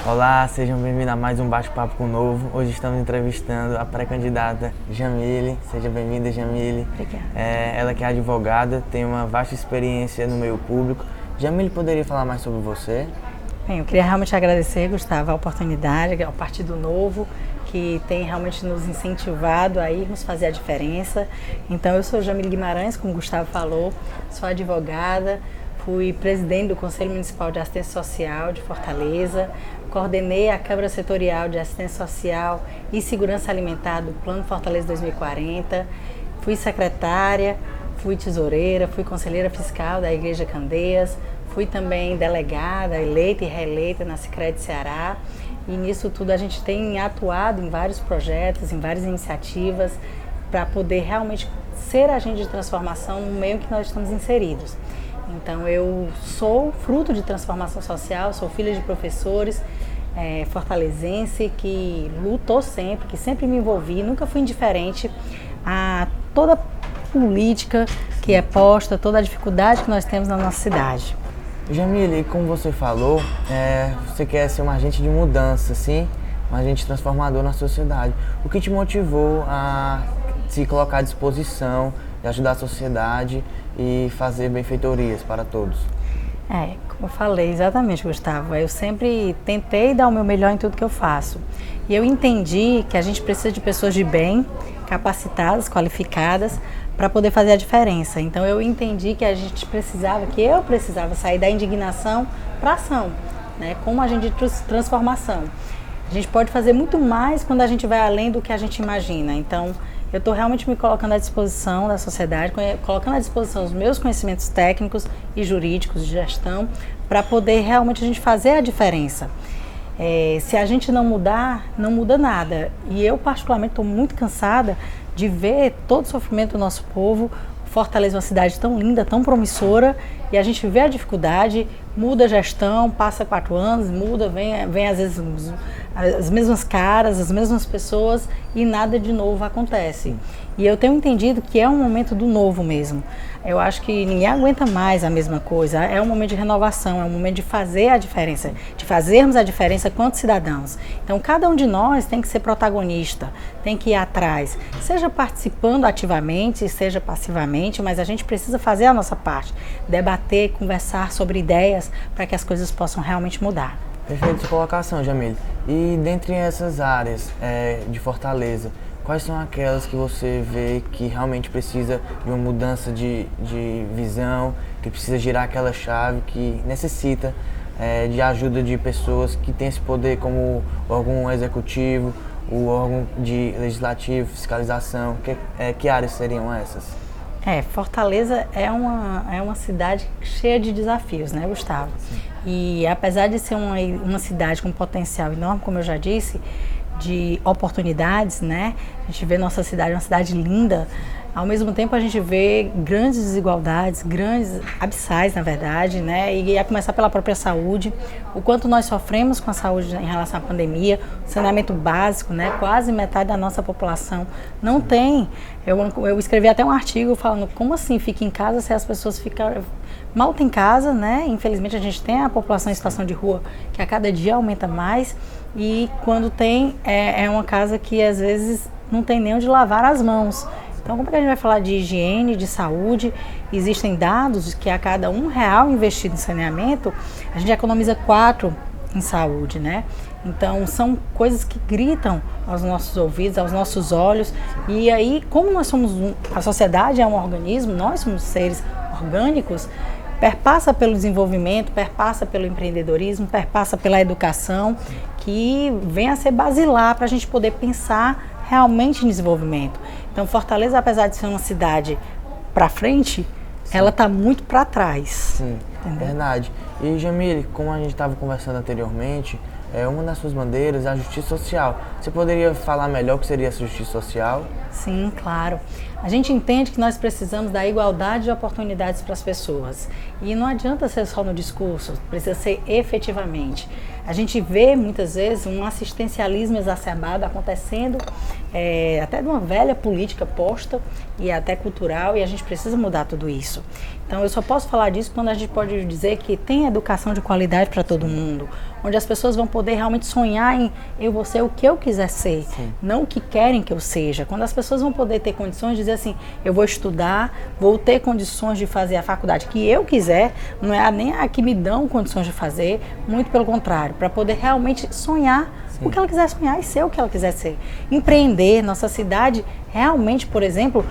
Olá, sejam bem-vindos a mais um Bate-Papo com o Novo. Hoje estamos entrevistando a pré-candidata Jamile. Seja bem-vinda, Jamile. Obrigada. Ela que é advogada, tem uma vasta experiência no meio público. Jamile, poderia falar mais sobre você? Bem, eu queria realmente agradecer, Gustavo, a oportunidade, ao Partido Novo, que tem realmente nos incentivado a irmos fazer a diferença. Então, eu sou Jamile Guimarães, como o Gustavo falou, sou advogada, fui presidente do Conselho Municipal de Assistência Social de Fortaleza, coordenei a Câmara Setorial de Assistência Social e Segurança Alimentar do Plano Fortaleza 2040, fui secretária, fui tesoureira, fui conselheira fiscal da Igreja Candeias, fui também delegada, eleita e reeleita na Sicredi Ceará, e nisso tudo a gente tem atuado em vários projetos, em várias iniciativas, para poder realmente ser agente de transformação no meio que nós estamos inseridos. Então eu sou fruto de transformação social, sou filha de professores, fortalezense, que lutou sempre, que sempre me envolvi, nunca fui indiferente a toda política que é posta, toda a dificuldade que nós temos na nossa cidade. Jamile, como você falou, você quer ser um agente de mudança, sim? Um agente transformador na sociedade. O que te motivou a se colocar à disposição de ajudar a sociedade e fazer benfeitorias para todos? Como eu falei, exatamente, Gustavo, eu sempre tentei dar o meu melhor em tudo que eu faço. E eu entendi que a gente precisa de pessoas de bem, capacitadas, qualificadas, para poder fazer a diferença. Então eu entendi que eu precisava sair da indignação para a ação, né? Como agente de transformação. A gente pode fazer muito mais quando a gente vai além do que a gente imagina. Então eu estou realmente me colocando à disposição da sociedade, colocando à disposição os meus conhecimentos técnicos e jurídicos de gestão, para poder realmente a gente fazer a diferença. Se a gente não mudar, não muda nada. E eu particularmente estou muito cansada de ver todo o sofrimento do nosso povo. Fortaleza é uma cidade tão linda, tão promissora, e a gente vê a dificuldade, muda a gestão, passa 4 anos, muda, vem às vezes as mesmas caras, as mesmas pessoas, e nada de novo acontece. E eu tenho entendido que é um momento do novo mesmo. Eu acho que ninguém aguenta mais a mesma coisa. É um momento de renovação, é um momento de fazer a diferença, de fazermos a diferença quanto cidadãos. Então, cada um de nós tem que ser protagonista, tem que ir atrás, seja participando ativamente, seja passivamente, mas a gente precisa fazer a nossa parte, debater, conversar sobre ideias para que as coisas possam realmente mudar. Perfeita sua colocação, Jamile. E dentre essas áreas de Fortaleza, quais são aquelas que você vê que realmente precisa de uma mudança de visão, que precisa girar aquela chave, que necessita de ajuda de pessoas que têm esse poder, como o órgão executivo, o órgão de legislativo, fiscalização? Que áreas seriam essas? Fortaleza é uma cidade cheia de desafios, né, Gustavo? Sim. E apesar de ser uma cidade com potencial enorme, como eu já disse, de oportunidades, né? A gente vê nossa cidade uma cidade linda. Ao mesmo tempo a gente vê grandes desigualdades, grandes abissais, na verdade, né? E a começar pela própria saúde, o quanto nós sofremos com a saúde em relação à pandemia, o saneamento básico, né? Quase metade da nossa população não tem. Eu escrevi até um artigo falando como assim fica em casa se as pessoas mal tem casa, né? Infelizmente a gente tem a população em situação de rua que a cada dia aumenta mais, e quando tem é uma casa que às vezes não tem nem onde lavar as mãos. Então, como é que a gente vai falar de higiene, de saúde? Existem dados que a cada R$1 investido em saneamento, a gente economiza 4 em saúde, né? Então, são coisas que gritam aos nossos ouvidos, aos nossos olhos. E aí, como nós somos a sociedade é um organismo, nós somos seres orgânicos, perpassa pelo desenvolvimento, perpassa pelo empreendedorismo, perpassa pela educação, que vem a ser basilar para a gente poder pensar realmente em desenvolvimento. Então, Fortaleza, apesar de ser uma cidade para frente, sim, ela está muito para trás. Sim, entendeu? Verdade. E, Jamile, como a gente estava conversando anteriormente, uma das suas bandeiras é a justiça social. Você poderia falar melhor o que seria essa justiça social? Sim, claro. A gente entende que nós precisamos da igualdade de oportunidades para as pessoas. E não adianta ser só no discurso, precisa ser efetivamente. A gente vê muitas vezes um assistencialismo exacerbado acontecendo, até de uma velha política posta e até cultural, e a gente precisa mudar tudo isso. Então eu só posso falar disso quando a gente pode dizer que tem educação de qualidade para todo mundo, onde as pessoas vão poder realmente sonhar em eu vou ser o que eu quiser ser, não o que querem que eu seja. Quando as pessoas vão poder ter condições de dizer assim, eu vou estudar, vou ter condições de fazer a faculdade que eu quiser, não é nem a que me dão condições de fazer, muito pelo contrário, para poder realmente sonhar o que ela quiser sonhar e ser o que ela quiser ser. Empreender, nossa cidade, realmente, por exemplo,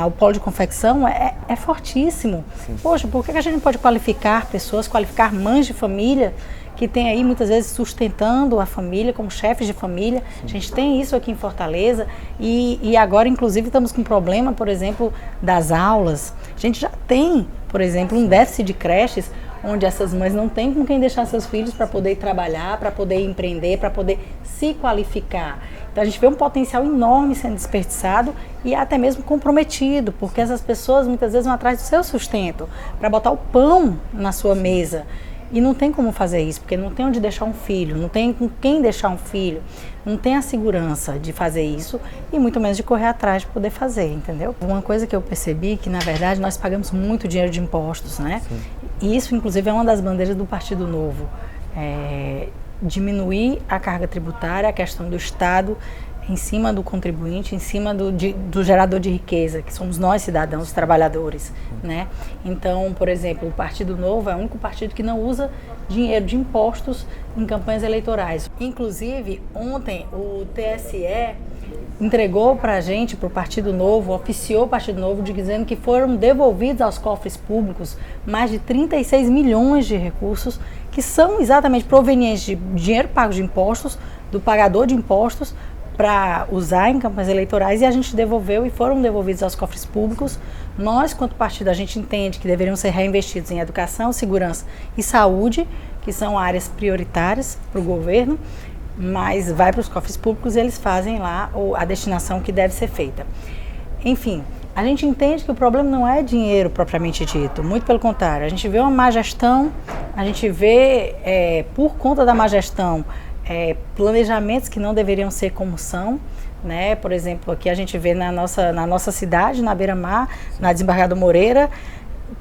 o polo de confecção é fortíssimo. Sim. Poxa, por que a gente não pode qualificar pessoas, qualificar mães de família que tem aí muitas vezes sustentando a família como chefes de família? Sim. A gente tem isso aqui em Fortaleza e agora, inclusive, estamos com um problema, por exemplo, das aulas. A gente já tem, por exemplo, um déficit de creches onde essas mães não têm com quem deixar seus filhos para poder trabalhar, para poder empreender, para poder se qualificar. Então a gente vê um potencial enorme sendo desperdiçado e até mesmo comprometido, porque essas pessoas muitas vezes vão atrás do seu sustento, para botar o pão na sua mesa. E não tem como fazer isso, porque não tem onde deixar um filho, não tem com quem deixar um filho, não tem a segurança de fazer isso e muito menos de correr atrás de poder fazer, entendeu? Uma coisa que eu percebi que, na verdade, nós pagamos muito dinheiro de impostos, né? Sim. E isso, inclusive, é uma das bandeiras do Partido Novo. Diminuir a carga tributária, a questão do Estado em cima do contribuinte, em cima do gerador de riqueza, que somos nós, cidadãos, trabalhadores, né? Então, por exemplo, o Partido Novo é o único partido que não usa dinheiro de impostos em campanhas eleitorais. Inclusive, ontem o TSE entregou para a gente, para o Partido Novo, oficiou o Partido Novo, dizendo que foram devolvidos aos cofres públicos mais de 36 milhões de recursos, que são exatamente provenientes de dinheiro pago de impostos, do pagador de impostos, para usar em campanhas eleitorais, e a gente devolveu e foram devolvidos aos cofres públicos. Nós, quanto partido, a gente entende que deveriam ser reinvestidos em educação, segurança e saúde, que são áreas prioritárias para o governo, mas vai para os cofres públicos e eles fazem lá a destinação que deve ser feita. Enfim, a gente entende que o problema não é dinheiro propriamente dito, muito pelo contrário. A gente vê uma má gestão, a gente vê, por conta da má gestão, planejamentos que não deveriam ser como são, né? Por exemplo, aqui a gente vê na nossa cidade, na Beira-Mar, na Desembargador Moreira,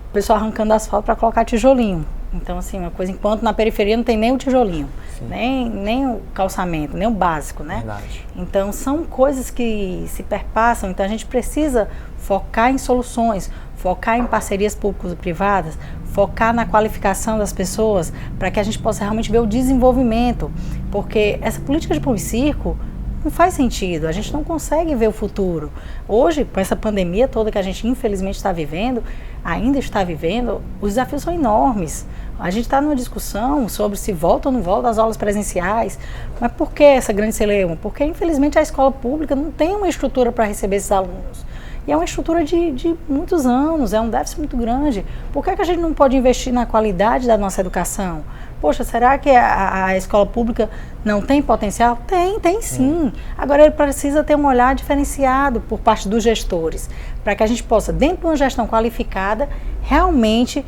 o pessoal arrancando asfalto para colocar tijolinho. Então, assim, uma coisa, enquanto na periferia não tem nem o tijolinho, nem o calçamento, nem o básico, né? Verdade. Então, são coisas que se perpassam, então a gente precisa focar em soluções, focar em parcerias público-privadas, focar na qualificação das pessoas, para que a gente possa realmente ver o desenvolvimento, porque essa política de pão e circo não faz sentido, a gente não consegue ver o futuro. Hoje, com essa pandemia toda que a gente infelizmente está vivendo, ainda está vivendo, os desafios são enormes. A gente está numa discussão sobre se volta ou não volta às aulas presenciais, mas por que essa grande celeuma? Porque infelizmente a escola pública não tem uma estrutura para receber esses alunos. E é uma estrutura de muitos anos, é um déficit muito grande. Por que a gente não pode investir na qualidade da nossa educação? Poxa, será que a escola pública não tem potencial? Tem sim. Agora ele precisa ter um olhar diferenciado por parte dos gestores, para que a gente possa, dentro de uma gestão qualificada, realmente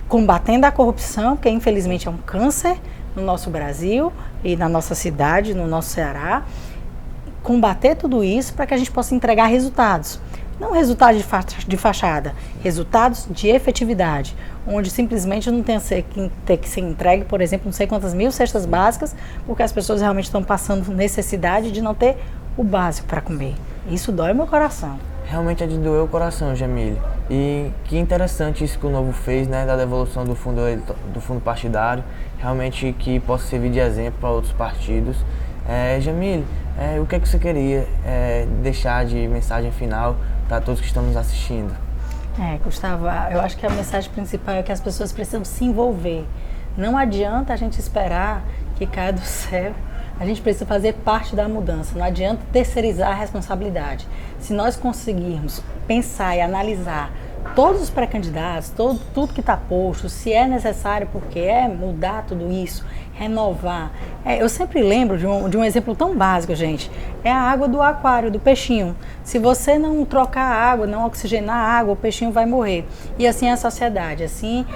combatendo a corrupção, que infelizmente é um câncer no nosso Brasil e na nossa cidade, no nosso Ceará, combater tudo isso para que a gente possa entregar resultados. Não resultados de fachada, resultados de efetividade, onde simplesmente não tem que ser entregue, por exemplo, não sei quantas mil cestas básicas, porque as pessoas realmente estão passando necessidade de não ter o básico para comer. Isso dói meu coração. Realmente é de doer o coração, Jamile. E que interessante isso que o Novo fez, né, da devolução do fundo partidário, realmente que possa servir de exemplo para outros partidos. Jamile, o que é que você queria deixar de mensagem final para todos que estão nos assistindo? Gustavo, eu acho que a mensagem principal é que as pessoas precisam se envolver. Não adianta a gente esperar que caia do céu. A gente precisa fazer parte da mudança. Não adianta terceirizar a responsabilidade. Se nós conseguirmos pensar e analisar todos os pré-candidatos, tudo que está posto, se é necessário, porque mudar tudo isso, renovar. Eu sempre lembro de um exemplo tão básico, gente. É a água do aquário, do peixinho. Se você não trocar a água, não oxigenar a água, o peixinho vai morrer. E assim é a sociedade, assim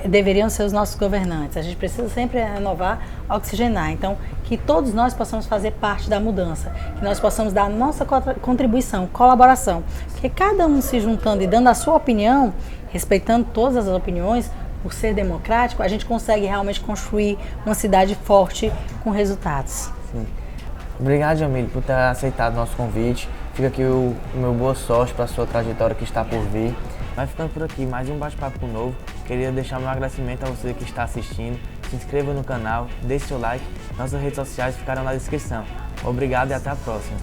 deveriam ser os nossos governantes. A gente precisa sempre renovar, oxigenar. Então, que todos nós possamos fazer parte da mudança, que nós possamos dar a nossa contribuição, colaboração. Porque cada um se juntando e dando a sua opinião, respeitando todas as opiniões, por ser democrático, a gente consegue realmente construir uma cidade forte com resultados. Sim. Obrigado, Jamile, por ter aceitado o nosso convite. Fica aqui o meu boa sorte para a sua trajetória que está por vir. Vai ficando por aqui mais um bate-papo novo. Queria deixar meu agradecimento a você que está assistindo. Se inscreva no canal, deixe seu like. Nossas redes sociais ficarão na descrição. Obrigado e até a próxima.